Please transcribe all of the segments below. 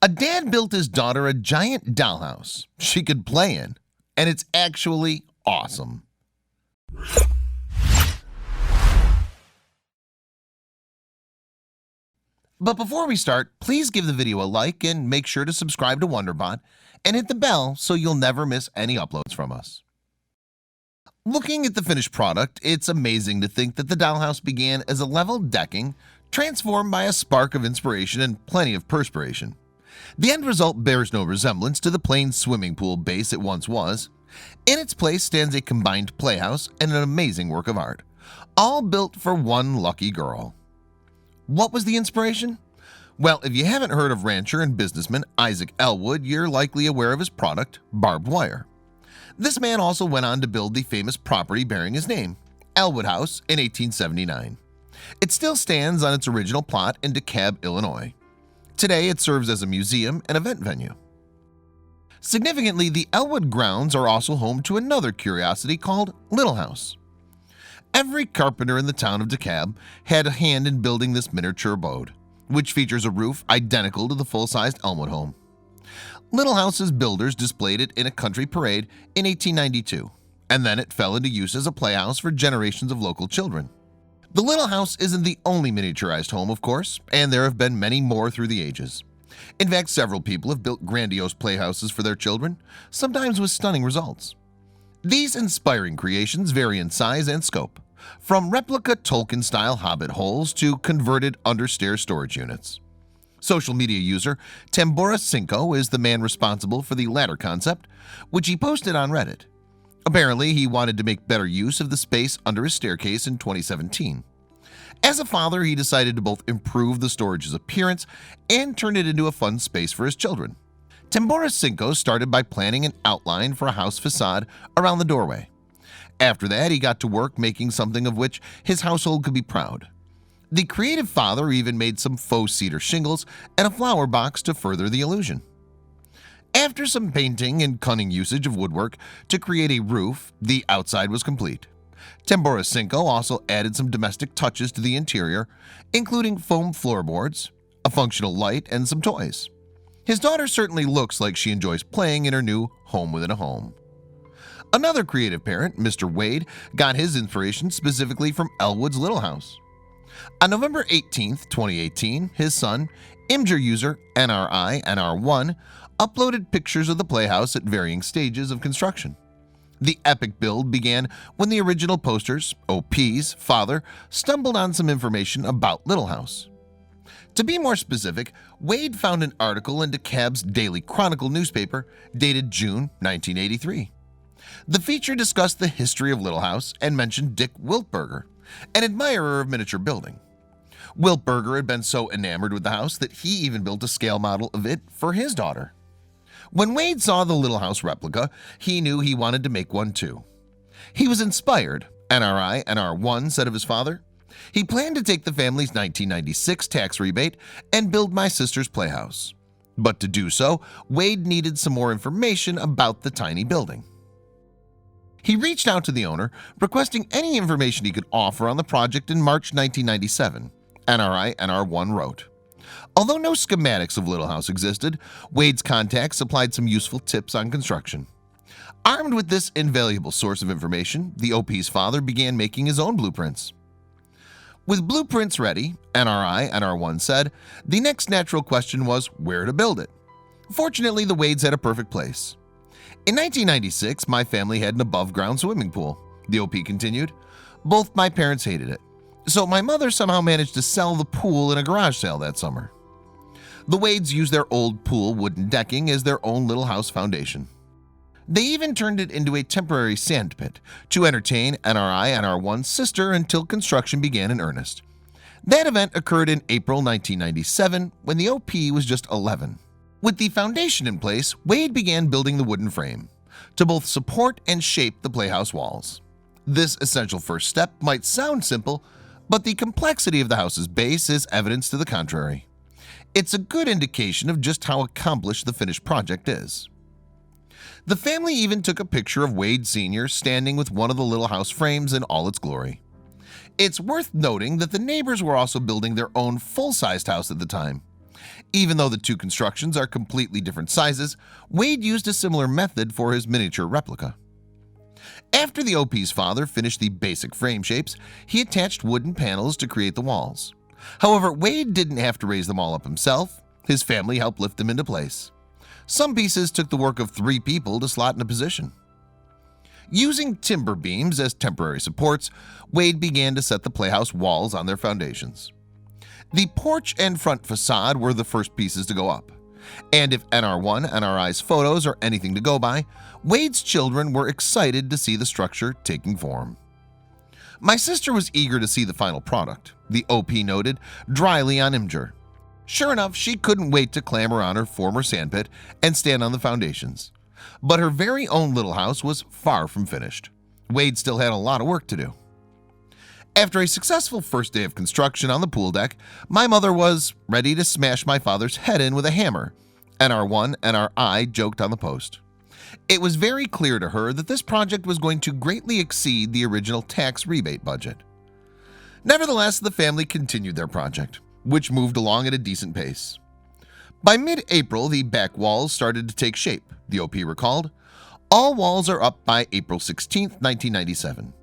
A dad built his daughter a giant dollhouse she could play in, and it's actually awesome. But before we start, please give the video a like and make sure to subscribe to Wonderbot and hit the bell so you'll never miss any uploads from us. Looking at the finished product, it's amazing to think that the dollhouse began as a level decking transformed by a spark of inspiration and plenty of perspiration. The end result bears no resemblance to the plain swimming pool base it once was. In its place stands a combined playhouse and an amazing work of art, all built for one lucky girl. What was the inspiration? Well, if you haven't heard of rancher and businessman Isaac Elwood, you're likely aware of his product, barbed wire. This man also went on to build the famous property bearing his name, Elwood House, in 1879. It still stands on its original plot in DeKalb, Illinois. Today, it serves as a museum and event venue. Significantly, the Elwood grounds are also home to another curiosity called Little House. Every carpenter in the town of DeKalb had a hand in building this miniature abode, which features a roof identical to the full-sized Elwood home. Little House's builders displayed it in a country parade in 1892, and then it fell into use as a playhouse for generations of local children. The Little House isn't the only miniaturized home, of course, and there have been many more through the ages. In fact, several people have built grandiose playhouses for their children, sometimes with stunning results. These inspiring creations vary in size and scope, from replica Tolkien-style hobbit holes to converted understair storage units. Social media user Tambora Cinco is the man responsible for the latter concept, which he posted on Reddit. Apparently, he wanted to make better use of the space under his staircase in 2017. As a father, he decided to both improve the storage's appearance and turn it into a fun space for his children. Tambora Cinco started by planning an outline for a house facade around the doorway. After that, he got to work making something of which his household could be proud. The creative father even made some faux cedar shingles and a flower box to further the illusion. After some painting and cunning usage of woodwork to create a roof, the outside was complete. Tambora Cinco also added some domestic touches to the interior, including foam floorboards, a functional light, and some toys. His daughter certainly looks like she enjoys playing in her new home within a home. Another creative parent, Mr. Wade, got his inspiration specifically from Elwood's Little House. On November 18, 2018, his son, Imgur user NRI-NR1, uploaded pictures of the playhouse at varying stages of construction. The epic build began when the original poster's, OP's, father stumbled on some information about Little House. To be more specific, Wade found an article in DeKalb's Daily Chronicle newspaper dated June 1983. The feature discussed the history of Little House and mentioned Dick Wiltberger, an admirer of miniature building. Wiltberger had been so enamored with the house that he even built a scale model of it for his daughter. When Wade saw the Little House replica, he knew he wanted to make one too. He was inspired, NRI-NR1 said of his father. He planned to take the family's 1996 tax rebate and build my sister's playhouse. But to do so, Wade needed some more information about the tiny building. He reached out to the owner, requesting any information he could offer on the project in March 1997, NRI-NR1 wrote. Although no schematics of Little House existed, Wade's contacts supplied some useful tips on construction. Armed with this invaluable source of information, the OP's father began making his own blueprints. With blueprints ready, NRI-NR1 said, the next natural question was where to build it. Fortunately, the Wades had a perfect place. In 1996, my family had an above-ground swimming pool, the OP continued. Both my parents hated it, so my mother somehow managed to sell the pool in a garage sale that summer. The Wades used their old pool wooden decking as their own Little House foundation. They even turned it into a temporary sand pit to entertain NRI-NR1's sister until construction began in earnest. That event occurred in April 1997 when the OP was just 11. With the foundation in place, Wade began building the wooden frame to both support and shape the playhouse walls. This essential first step might sound simple, but the complexity of the house's base is evidence to the contrary. It's a good indication of just how accomplished the finished project is. The family even took a picture of Wade Sr. standing with one of the Little House frames in all its glory. It's worth noting that the neighbors were also building their own full-sized house at the time. Even though the two constructions are completely different sizes, Wade used a similar method for his miniature replica. After the OP's father finished the basic frame shapes, he attached wooden panels to create the walls. However, Wade didn't have to raise them all up himself. His family helped lift them into place. Some pieces took the work of 3 people to slot into position. Using timber beams as temporary supports, Wade began to set the playhouse walls on their foundations. The porch and front facade were the first pieces to go up. And if NR1 NRI's photos are anything to go by, Wade's children were excited to see the structure taking form. "My sister was eager to see the final product," the OP noted dryly on Imgur. Sure enough, she couldn't wait to clamber on her former sandpit and stand on the foundations. But her very own little house was far from finished. Wade still had a lot of work to do. After a successful first day of construction on the pool deck, my mother was ready to smash my father's head in with a hammer. NR1 and NRI joked on the post. It was very clear to her that this project was going to greatly exceed the original tax rebate budget. Nevertheless, the family continued their project, which moved along at a decent pace. By mid-April, the back walls started to take shape, the OP recalled. All walls are up by April 16, 1997.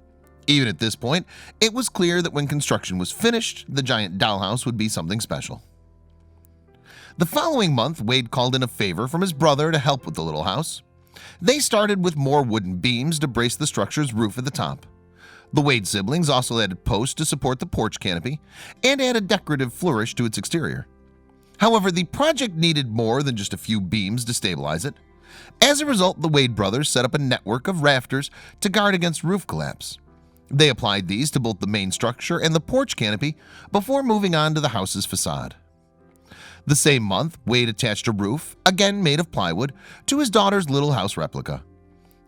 Even at this point, it was clear that when construction was finished, the giant dollhouse would be something special. The following month, Wade called in a favor from his brother to help with the little house. They started with more wooden beams to brace the structure's roof at the top. The Wade siblings also added posts to support the porch canopy and add a decorative flourish to its exterior. However, the project needed more than just a few beams to stabilize it. As a result, the Wade brothers set up a network of rafters to guard against roof collapse. They applied these to both the main structure and the porch canopy before moving on to the house's facade. The same month, Wade attached a roof, again made of plywood, to his daughter's little house replica.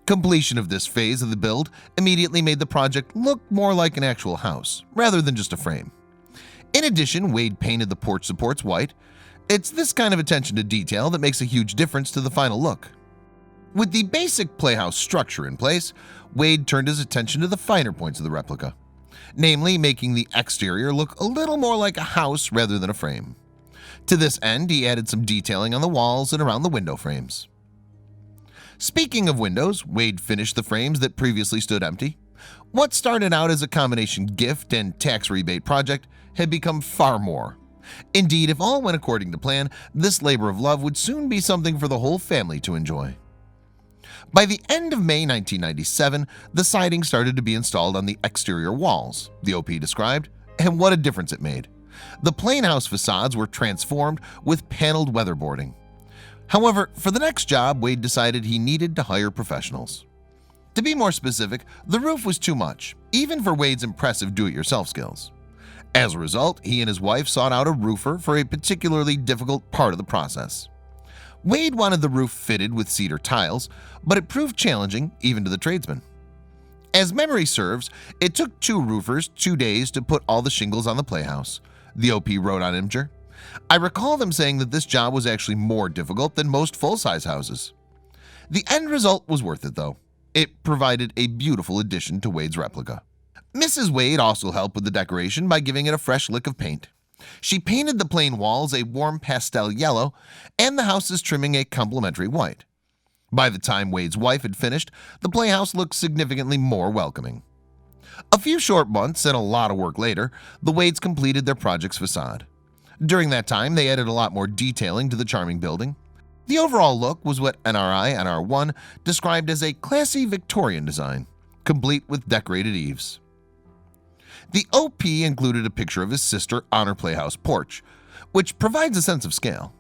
Completion of this phase of the build immediately made the project look more like an actual house, rather than just a frame. In addition, Wade painted the porch supports white. It's this kind of attention to detail that makes a huge difference to the final look. With the basic playhouse structure in place, Wade turned his attention to the finer points of the replica, namely making the exterior look a little more like a house rather than a frame. To this end, he added some detailing on the walls and around the window frames. Speaking of windows, Wade finished the frames that previously stood empty. What started out as a combination gift and tax rebate project had become far more. Indeed, if all went according to plan, this labor of love would soon be something for the whole family to enjoy. By the end of May 1997, the siding started to be installed on the exterior walls, the OP described, and what a difference it made. The plain house facades were transformed with paneled weatherboarding. However, for the next job, Wade decided he needed to hire professionals. To be more specific, the roof was too much, even for Wade's impressive do-it-yourself skills. As a result, he and his wife sought out a roofer for a particularly difficult part of the process. Wade wanted the roof fitted with cedar tiles, but it proved challenging even to the tradesmen. As memory serves, it took 2 roofers 2 days to put all the shingles on the playhouse, the OP wrote on Imgur. I recall them saying that this job was actually more difficult than most full-size houses. The end result was worth it, though. It provided a beautiful addition to Wade's replica. Mrs. Wade also helped with the decoration by giving it a fresh lick of paint. She painted the plain walls a warm pastel yellow and the house's trimming a complementary white. By the time Wade's wife had finished, the playhouse looked significantly more welcoming. A few short months and a lot of work later, the Wades completed their project's facade. During that time, they added a lot more detailing to the charming building. The overall look was what NRI NR1 described as a classy Victorian design, complete with decorated eaves. The OP included a picture of his sister on her playhouse porch, which provides a sense of scale.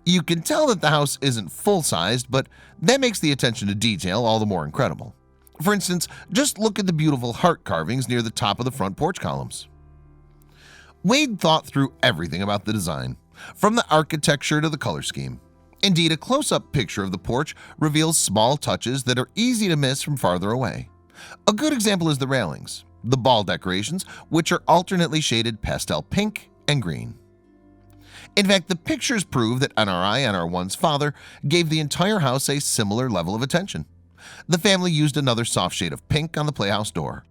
You can tell that the house isn't full-sized, but that makes the attention to detail all the more incredible. For instance, just look at the beautiful heart carvings near the top of the front porch columns. Wade thought through everything about the design, from the architecture to the color scheme. Indeed, a close-up picture of the porch reveals small touches that are easy to miss from farther away. A good example is the railings, the ball decorations, which are alternately shaded pastel pink and green. In fact, the pictures prove that NRI NR1's father gave the entire house a similar level of attention. The family used another soft shade of pink on the playhouse door.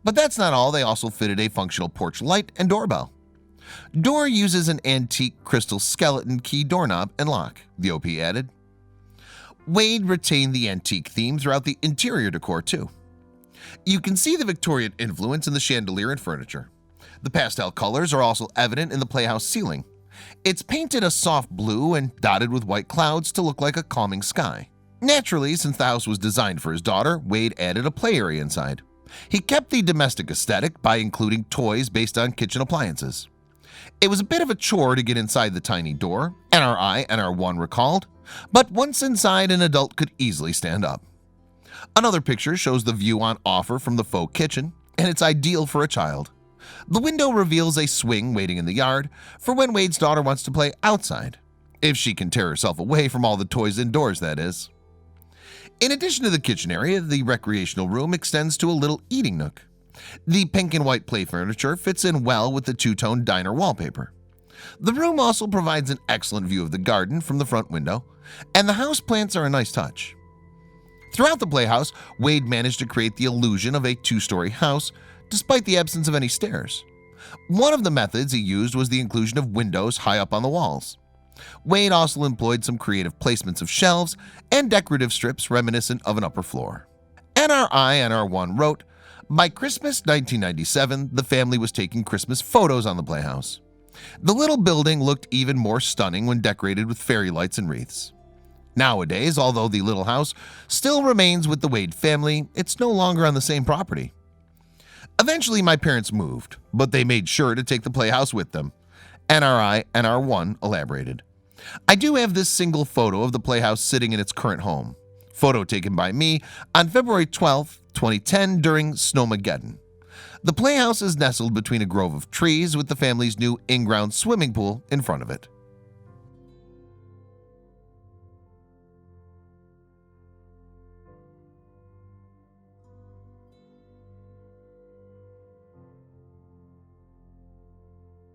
But that's not all, they also fitted a functional porch light and doorbell. Door uses an antique crystal skeleton key doorknob and lock, the OP added. Wade retained the antique theme throughout the interior decor too. You can see the Victorian influence in the chandelier and furniture. The pastel colors are also evident in the playhouse ceiling. It's painted a soft blue and dotted with white clouds to look like a calming sky. Naturally, since the house was designed for his daughter, Wade added a play area inside. He kept the domestic aesthetic by including toys based on kitchen appliances. It was a bit of a chore to get inside the tiny door, NRI NR1 recalled, but once inside, an adult could easily stand up. Another picture shows the view on offer from the faux kitchen, and it's ideal for a child. The window reveals a swing waiting in the yard for when Wade's daughter wants to play outside, if she can tear herself away from all the toys indoors, that is. In addition to the kitchen area, the recreational room extends to a little eating nook. The pink and white play furniture fits in well with the two-tone diner wallpaper. The room also provides an excellent view of the garden from the front window, and the house plants are a nice touch. Throughout the playhouse, Wade managed to create the illusion of a two-story house despite the absence of any stairs. One of the methods he used was the inclusion of windows high up on the walls. Wade also employed some creative placements of shelves and decorative strips reminiscent of an upper floor. NRI NR1 wrote, "By Christmas 1997, the family was taking Christmas photos on the playhouse. The little building looked even more stunning when decorated with fairy lights and wreaths. Nowadays, although the little house still remains with the Wade family, it's no longer on the same property. Eventually, my parents moved, but they made sure to take the playhouse with them," NRI NR1 elaborated. "I do have this single photo of the playhouse sitting in its current home. Photo taken by me on February 12, 2010 during Snowmageddon. The playhouse is nestled between a grove of trees with the family's new in-ground swimming pool in front of it."